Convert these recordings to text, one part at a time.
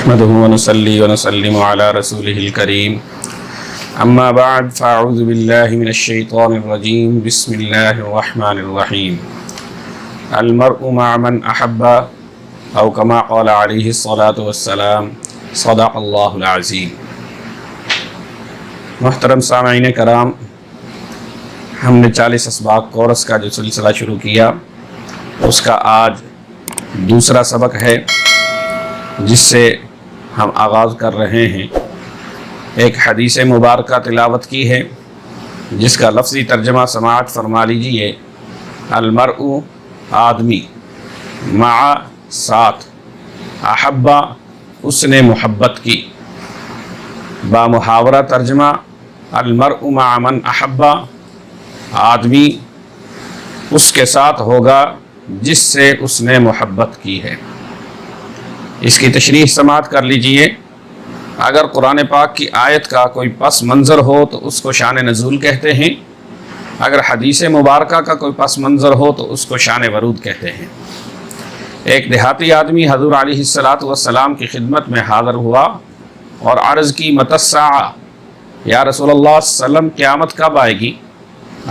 نحمده ونصلي ونسلم على رسوله الكريم اما بعد فاعوذ بالله من الشيطان الرجيم بسم الله الرحمن الرحيم المرء مع من احب او كما قال عليه الصلاة والسلام صدق الله العظيم۔ محترم سامعین کرام، ہم نے 40 اسباق کورس کا جو سلسلہ شروع کیا اس کا آج دوسرا سبق ہے جس سے ہم آغاز کر رہے ہیں۔ ایک حدیث مبارکہ تلاوت کی ہے جس کا لفظی ترجمہ سماعت فرما لیجیے۔ المرء آدمی، مع ساتھ، احبا اس نے محبت کی۔ با محاورہ ترجمہ المرء مع من احبا، آدمی اس کے ساتھ ہوگا جس سے اس نے محبت کی ہے۔ اس کی تشریح سماعت کر لیجئے۔ اگر قرآن پاک کی آیت کا کوئی پس منظر ہو تو اس کو شان نزول کہتے ہیں، اگر حدیث مبارکہ کا کوئی پس منظر ہو تو اس کو شان ورود کہتے ہیں۔ ایک دیہاتی آدمی حضور علیہ السلام کی خدمت میں حاضر ہوا اور عرض کی متی الساعہ، یا رسول اللہ صلی اللہ علیہ وسلم قیامت کب آئے گی؟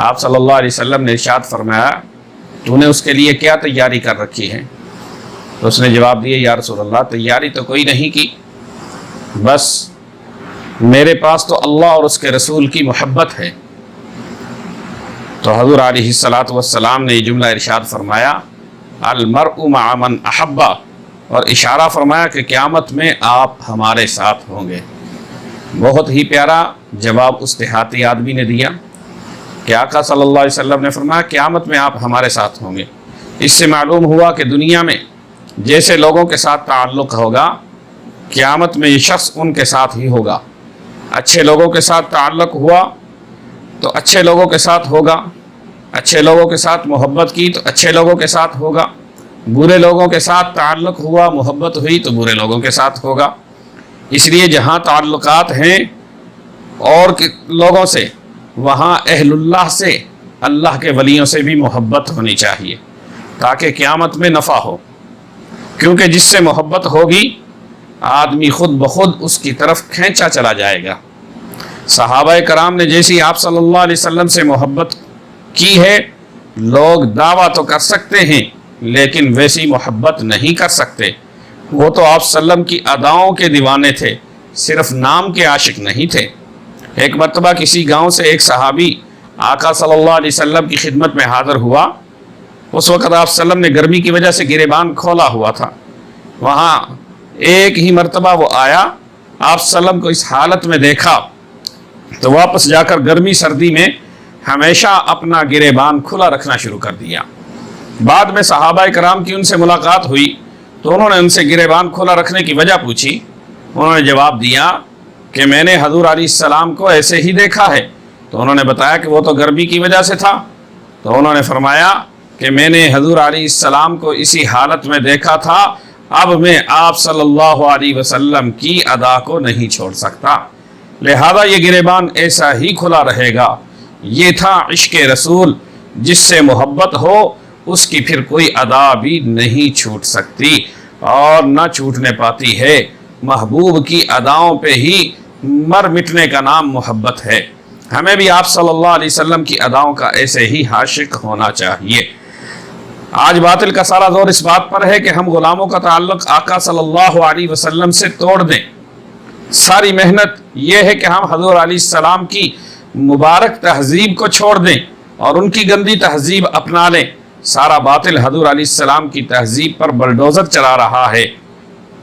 آپ صلی اللہ علیہ وسلم نے ارشاد فرمایا تو نے اس کے لیے کیا تیاری کر رکھی ہے؟ تو اس نے جواب دیا، یا رسول اللہ تیاری تو کوئی نہیں کی، بس میرے پاس تو اللہ اور اس کے رسول کی محبت ہے۔ تو حضور علیہ السلام نے یہ جملہ ارشاد فرمایا، المرء مع من احبا، اور اشارہ فرمایا کہ قیامت میں آپ ہمارے ساتھ ہوں گے۔ بہت ہی پیارا جواب اس دیہاتی آدمی نے دیا کہ آقا صلی اللہ علیہ وسلم نے فرمایا قیامت میں آپ ہمارے ساتھ ہوں گے۔ اس سے معلوم ہوا کہ دنیا میں جیسے لوگوں کے ساتھ تعلق ہوگا، قیامت میں یہ شخص ان کے ساتھ ہی ہوگا۔ اچھے لوگوں کے ساتھ تعلق ہوا تو اچھے لوگوں کے ساتھ ہوگا، اچھے لوگوں کے ساتھ محبت کی تو اچھے لوگوں کے ساتھ ہوگا، برے لوگوں کے ساتھ تعلق ہوا، محبت ہوئی تو برے لوگوں کے ساتھ ہوگا۔ اس لیے جہاں تعلقات ہیں اور لوگوں سے، وہاں اہل اللہ سے، اللہ کے ولیوں سے بھی محبت ہونی چاہیے تاکہ قیامت میں نفع ہو، کیونکہ جس سے محبت ہوگی آدمی خود بخود اس کی طرف کھینچا چلا جائے گا۔ صحابہ کرام نے جیسی آپ صلی اللہ علیہ وسلم سے محبت کی ہے، لوگ دعویٰ تو کر سکتے ہیں لیکن ویسی محبت نہیں کر سکتے۔ وہ تو آپ صلی اللہ علیہ وسلم کی اداؤں کے دیوانے تھے، صرف نام کے عاشق نہیں تھے۔ ایک مرتبہ کسی گاؤں سے ایک صحابی آقا صلی اللہ علیہ وسلم کی خدمت میں حاضر ہوا۔ اس وقت آپ صلی اللہ علیہ وسلم نے گرمی کی وجہ سے گریبان کھولا ہوا تھا۔ وہاں ایک ہی مرتبہ وہ آیا، آپ صلی اللہ علیہ وسلم کو اس حالت میں دیکھا تو واپس جا کر گرمی سردی میں ہمیشہ اپنا گریبان کھلا رکھنا شروع کر دیا۔ بعد میں صحابہ کرام کی ان سے ملاقات ہوئی تو انہوں نے ان سے گریبان کھلا رکھنے کی وجہ پوچھی۔ انہوں نے جواب دیا کہ میں نے حضور علیہ السلام کو ایسے ہی دیکھا ہے۔ تو انہوں نے بتایا کہ وہ تو گرمی کی وجہ سے تھا۔ تو انہوں نے فرمایا کہ میں نے حضور علیہ السلام کو اسی حالت میں دیکھا تھا، اب میں آپ صلی اللہ علیہ وسلم کی ادا کو نہیں چھوڑ سکتا، لہذا یہ گریبان ایسا ہی کھلا رہے گا۔ یہ تھا عشق رسول، جس سے محبت ہو اس کی پھر کوئی ادا بھی نہیں چھوٹ سکتی اور نہ چھوٹنے پاتی ہے۔ محبوب کی اداؤں پہ ہی مر مٹنے کا نام محبت ہے۔ ہمیں بھی آپ صلی اللہ علیہ وسلم کی اداؤں کا ایسے ہی عاشق ہونا چاہیے۔ آج باطل کا سارا زور اس بات پر ہے کہ ہم غلاموں کا تعلق آقا صلی اللہ علیہ وسلم سے توڑ دیں۔ ساری محنت یہ ہے کہ ہم حضور علیہ السلام کی مبارک تہذیب کو چھوڑ دیں اور ان کی گندی تہذیب اپنا لیں۔ سارا باطل حضور علیہ السلام کی تہذیب پر بلڈوزر چلا رہا ہے۔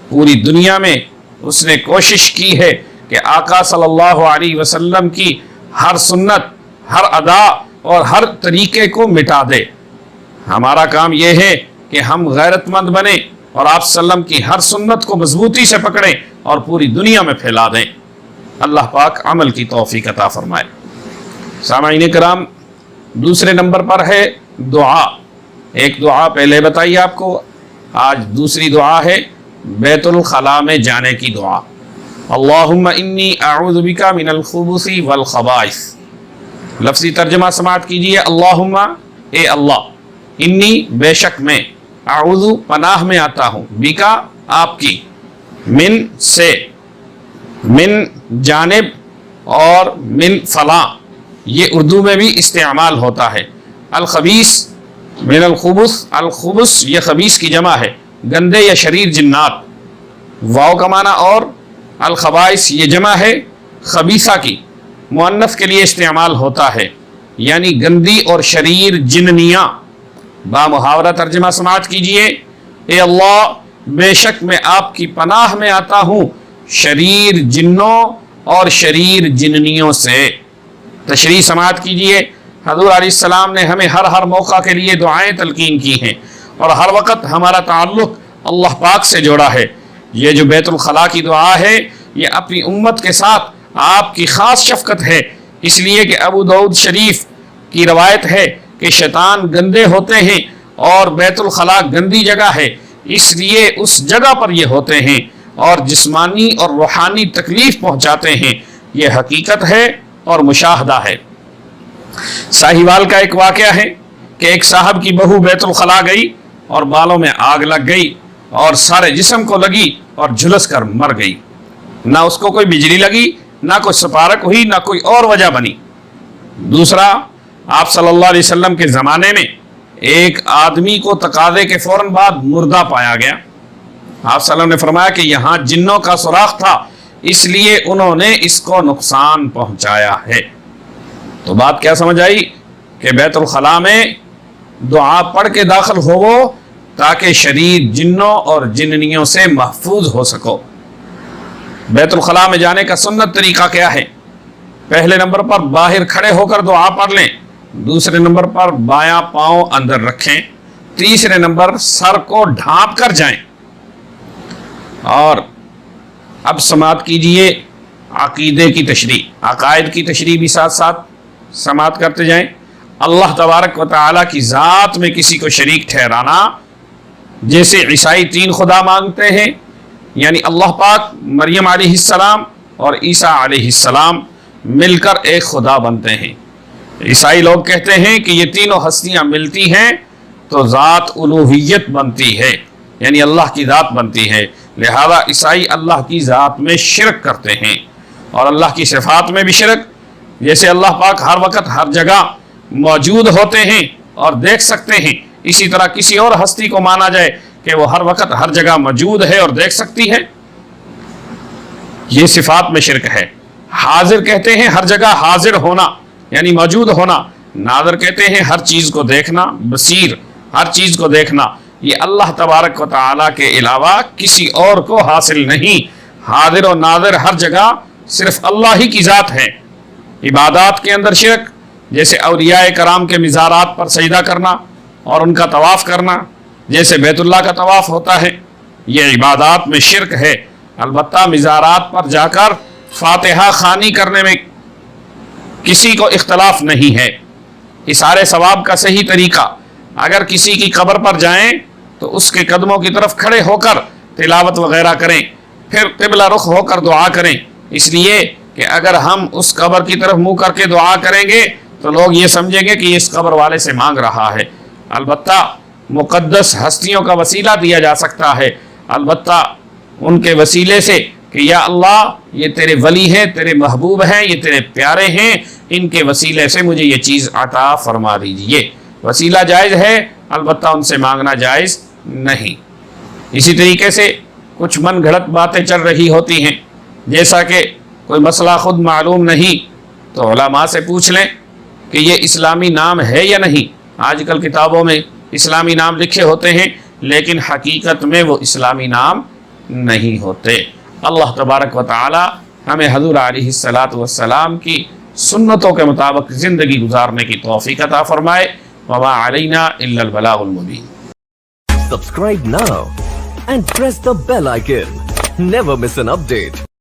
پوری دنیا میں اس نے کوشش کی ہے کہ آقا صلی اللہ علیہ وسلم کی ہر سنت، ہر ادا اور ہر طریقے کو مٹا دے۔ ہمارا کام یہ ہے کہ ہم غیرت مند بنیں اور آپ صلی اللہ علیہ وسلم کی ہر سنت کو مضبوطی سے پکڑیں اور پوری دنیا میں پھیلا دیں۔ اللہ پاک عمل کی توفیق عطا فرمائے۔ سامعین کرام، دوسرے نمبر پر ہے دعا۔ ایک دعا پہلے بتائی آپ کو، آج دوسری دعا ہے بیت الخلاء میں جانے کی دعا۔ اللہم انی اعوذ بک من الخبث والخبائث۔ لفظی ترجمہ سماعت کیجئے۔ اللہم، اے اللہ، انی بے شک میں، اعوذ پناہ میں آتا ہوں، بکا آپ کی، من سے, من جانب اور من فلاں یہ اردو میں بھی استعمال ہوتا ہے. الخبیث من الخبث, الخبث یہ خبیث کی جمع ہے, گندے یا شریر جنات, واو کا معنی, اور الخبائث یہ جمع ہے خبیثہ کی, مؤنث کے لیے استعمال ہوتا ہے یعنی گندی اور شریر جننیاں. با محاورہ ترجمہ سماعت کیجئے. اے اللہ بے شک میں آپ کی پناہ میں آتا ہوں شریر جنوں اور شریر جننیوں سے. تشریح سماعت کیجئے. حضور علیہ السلام نے ہمیں ہر موقع کے لیے دعائیں تلقین کی ہیں اور ہر وقت ہمارا تعلق اللہ پاک سے جوڑا ہے. یہ جو بیت الخلاء کی دعا ہے یہ اپنی امت کے ساتھ آپ کی خاص شفقت ہے, اس لیے کہ ابو داؤد شریف کی روایت ہے کہ شیطان گندے ہوتے ہیں اور بیت الخلاء گندی جگہ ہے, اس لیے اس جگہ پر یہ ہوتے ہیں اور جسمانی اور روحانی تکلیف پہنچاتے ہیں. یہ حقیقت ہے اور مشاہدہ ہے. ساہیوال کا ایک واقعہ ہے کہ ایک صاحب کی بہو بیت الخلاء گئی اور بالوں میں آگ لگ گئی اور سارے جسم کو لگی اور جھلس کر مر گئی. نہ اس کو کوئی بجلی لگی, نہ کوئی سپارک ہوئی, نہ کوئی اور وجہ بنی. دوسرا, آپ صلی اللہ علیہ وسلم کے زمانے میں ایک آدمی کو تقاضے کے فوراً بعد مردہ پایا گیا. آپ صلی اللہ علیہ وسلم نے فرمایا کہ یہاں جنوں کا سوراخ تھا اس لیے انہوں نے اس کو نقصان پہنچایا ہے. تو بات کیا سمجھ آئی کہ بیت الخلاء میں دعا پڑھ کے داخل ہوو تاکہ شریر جنوں اور جننیوں سے محفوظ ہو سکو. بیت الخلاء میں جانے کا سنت طریقہ کیا ہے؟ پہلے نمبر پر باہر کھڑے ہو کر دعا پڑھ لیں, دوسرے نمبر پر بایاں پاؤں اندر رکھیں, تیسرے نمبر سر کو ڈھانپ کر جائیں. اور اب سماعت کیجئے عقیدے کی تشریح, عقائد کی تشریح بھی ساتھ ساتھ سماعت کرتے جائیں. اللہ تبارک و تعالیٰ کی ذات میں کسی کو شریک ٹھہرانا, جیسے عیسائی 3 خدا مانگتے ہیں, یعنی اللہ پاک, مریم علیہ السلام اور عیسیٰ علیہ السلام مل کر ایک خدا بنتے ہیں. عیسائی لوگ کہتے ہیں کہ یہ تینوں ہستیاں ملتی ہیں تو ذات الوہیت بنتی ہے, یعنی اللہ کی ذات بنتی ہے. لہذا عیسائی اللہ کی ذات میں شرک کرتے ہیں اور اللہ کی صفات میں بھی شرک. جیسے اللہ پاک ہر وقت ہر جگہ موجود ہوتے ہیں اور دیکھ سکتے ہیں, اسی طرح کسی اور ہستی کو مانا جائے کہ وہ ہر وقت ہر جگہ موجود ہے اور دیکھ سکتی ہے, یہ صفات میں شرک ہے. حاضر کہتے ہیں ہر جگہ حاضر ہونا یعنی موجود ہونا. ناظر کہتے ہیں ہر چیز کو دیکھنا, بصیر ہر چیز کو دیکھنا. یہ اللہ تبارک و تعالیٰ کے علاوہ کسی اور کو حاصل نہیں. حاضر و ناظر ہر جگہ صرف اللہ ہی کی ذات ہے. عبادات کے اندر شرک, جیسے اولیاء کرام کے مزارات پر سجدہ کرنا اور ان کا طواف کرنا, جیسے بیت اللہ کا طواف ہوتا ہے, یہ عبادات میں شرک ہے. البتہ مزارات پر جا کر فاتحہ خوانی کرنے میں کسی کو اختلاف نہیں ہے. اثار ثواب کا صحیح طریقہ, اگر کسی کی قبر پر جائیں تو اس کے قدموں کی طرف کھڑے ہو کر تلاوت وغیرہ کریں, پھر قبلہ رخ ہو کر دعا کریں, اس لیے کہ اگر ہم اس قبر کی طرف منہ کر کے دعا کریں گے تو لوگ یہ سمجھیں گے کہ یہ اس قبر والے سے مانگ رہا ہے. البتہ مقدس ہستیوں کا وسیلہ دیا جا سکتا ہے, البتہ ان کے وسیلے سے کہ یا اللہ یہ تیرے ولی ہیں, تیرے محبوب ہیں, یہ تیرے پیارے ہیں, ان کے وسیلے سے مجھے یہ چیز عطا فرما دیجئے. وسیلہ جائز ہے, البتہ ان سے مانگنا جائز نہیں. اسی طریقے سے کچھ من گھڑت باتیں چل رہی ہوتی ہیں, جیسا کہ کوئی مسئلہ خود معلوم نہیں تو علماء سے پوچھ لیں کہ یہ اسلامی نام ہے یا نہیں. آج کل کتابوں میں اسلامی نام لکھے ہوتے ہیں لیکن حقیقت میں وہ اسلامی نام نہیں ہوتے. اللہ تبارک و تعالی ہمیں حضور علیہ السلام کی سنتوں کے مطابق زندگی گزارنے کی توفیق عطا فرمائے. وما علینا الا البلاغ المبین. Subscribe now and press the bell icon. Never miss an update.